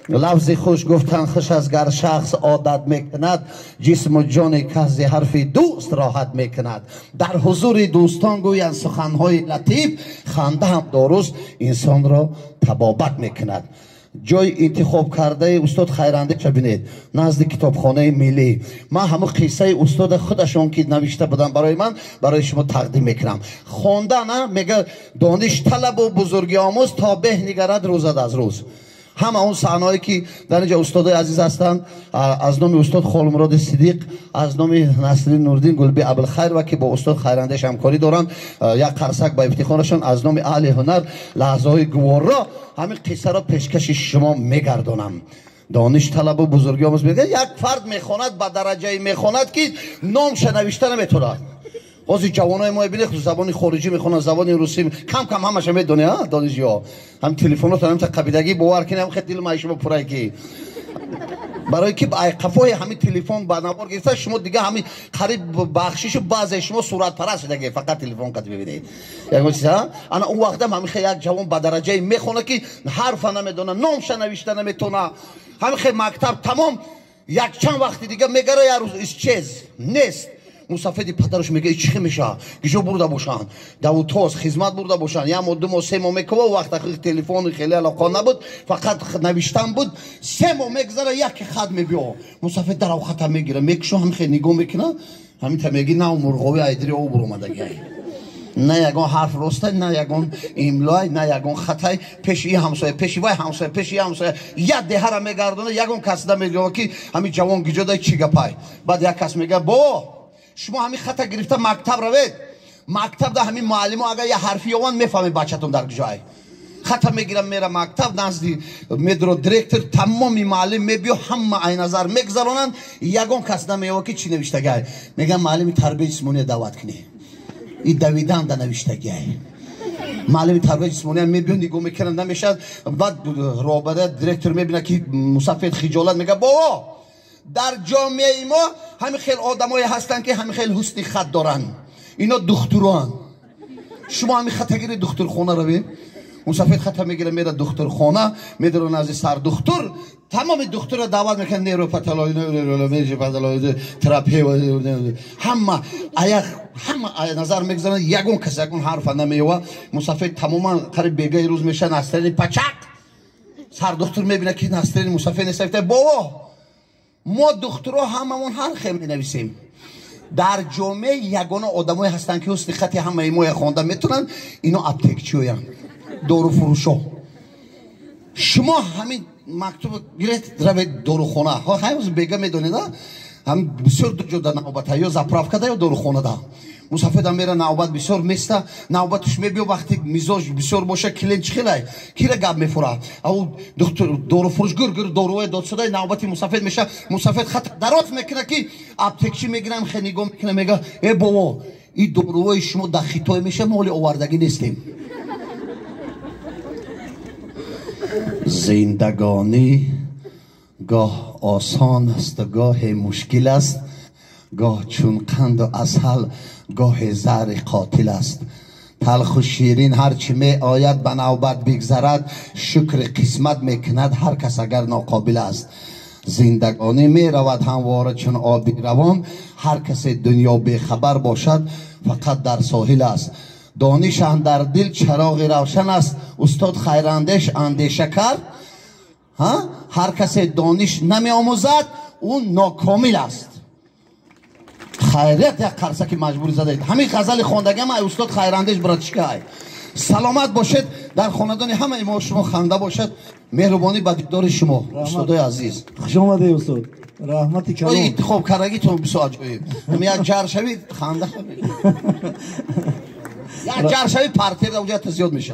لفظ خوش گفتن خوش از گر شخص عادت میکند، جسم و جان کس ز حرف دوست راحت میکند. در حضور دوستان گویند سخنهای لطیف، خنده هم درست انسان را طبابت میکند. جای انتخاب کرده استاد خیرنده چه بینید نزد کتابخانه ملی. من همه قصه استاد خودشون که نوشته بودن برای من برای شما تقدیم میکنم. خواندن میگه دانش طلب و بزرگی آموز تا به نگرد روزد از روز. همه اون صحنه‌ای که در اینجا استادای عزیز هستند، از نام استاد خالمراد صدیق، از نام نصرالدین نوردین گلبی ابوالخیر و که با استاد خیرنده‌اش همکاری دارن، یک قرصک به افتخارشان از نام اهل هنر لحظه‌های گوارا همین قصه را پیشکش شما میگردانم. دانش طلب و بزرگی آموز میگه یک فرد میخواند به درجه میخواند که نامش نوشته نمیتونه. بازی جوانای ما ببینید زبان خارجی میخونن، زبان روسی کم کم همش میدونه. ها دانشجو هم تلفنات هم قبیلگی باور کنیم خیلی دل ما شما پره کی برای که قفای همین تلفن با نوار گرفته شما دیگه همین قریب بخشیشو بعضی شما صورت پرست دیگه فقط تلفن قد ببینید. یعنی چیزا انا اون وقت هم خیلی یک جوان با درجه میخونه که حرف نمیدونه، نامش نوشته نمیتونه. همین خیلی مکتب تمام یک چند وقت دیگه میگره یا روز چیز نیست. مسافدی پدرش میگه چی میشه گیجو برده باشن دوتاز خدمت برده باشن یا مو دو مو سه مو میکوه وقت تلفن خیلی علاقه نبود فقط نوشتن بود. سه مو میگذره یک خط میبیو مسافد در اوقات میگیره میکشو هم خیلی نگاه میکنه همین تا میگی نه مرغوی ایدری او برو اومدگی نه یگان حرف راسته نه یگان املای نه یگان خطای پیشی همسایه پیشی وای همسایه پیشی همسایه یک ده را میگردونه یگان کس نمیگه که همین جوان گیجو دای چی گپای. بعد یک کس میگه با شما همین خطا گرفته مکتب روید، مکتب ده همین معلم ها اگر یه حرفی یوان میفهمی بچه‌تون در کجای خطا میگیرم میره مکتب نزدی مدرو دیرکتور تمامی معلم میبیو همه عین نظر میگذارونن یگان کس نمیگه که چی نوشتگی. میگم معلم تربیت جسمانی دعوت کنی این دویدن در نوشتگی. معلم تربیت جسمانی میبیو نگاه میکنن نمیشد. بعد رابطه دیرکتور میبینه که مسافد خجالت میگه بابا در جامعه ما همین خیلی آدمایی هستن که همین خیلی حسن خط دارن، اینا دختران. شما همین خطگیری دخترخانه روید مسافر خطا میگیره میره دخترخانه میدره نزد سر دکتر تمام دکتر را دعوت میکنه نیرو پتالوید میشه پتالوید تراپی همه نظر میگذارن یگون کس یگون حرف نمیوه. مسافر تماما قریب بیگه روز میشه نسترین پچک سر دکتر میبینه که نسترین مسافر نسفته بابا ما دکترها هممون هر خیلی می نویسیم. در جامعه یگانه آدمایی هستن که حسن خطی همه ما خوانده میتونن، اینا اپتیکچیویان دارو فروشا. شما همین مکتوب گرفت روید داروخانه ها همین بیگه میدونید هم بسیار جدا نوبت یا زپراف کده یا داروخانه ده مسافر میره نوبت بسیار میسته نوبتش میبیو وقتی مزاج بسیار باشه کلینچ خیلی کیره گپ میفوره او دکتر دارو فروش گر داروی داد شده نوبتی مسافر میشه. مسافر خط دراز میکنه که اپتیکچی میگیرم خیلی نگاه میکنه میگه ای بابا این داروی شما در خطای میشه مال آوردگی نیستیم. زندگانی گاه آسان است و گاه مشکل است، گاه چون قند و عسل گاه زهر قاتل است. تلخ و شیرین هرچی می آید به نوبت بگذرد، شکر قسمت میکند هر کس اگر ناقابل است. زندگانی می رود همواره چون آبی روان، هر کس دنیا بیخبر باشد فقط در ساحل است. دانش در دل چراغ روشن است، استاد خیراندهش اندیشه کرد هر کس دانش نمی آموزد اون ناکامل است. خیریت یک قرصه مجبور زدید همین غزل خواندگی ما استاد خیراندهش برات چیکار. سلامت باشید در خاندان همه ما شما خنده باشد. مهربانی به دیدار شما استادای عزیز. خوش آمدید استاد. رحمت کلام. انتخاب کردگیتون بسیار عجیب. یک جر شوید خنده شوید. یک جر شوید پرتر اونجا زیاد میشه.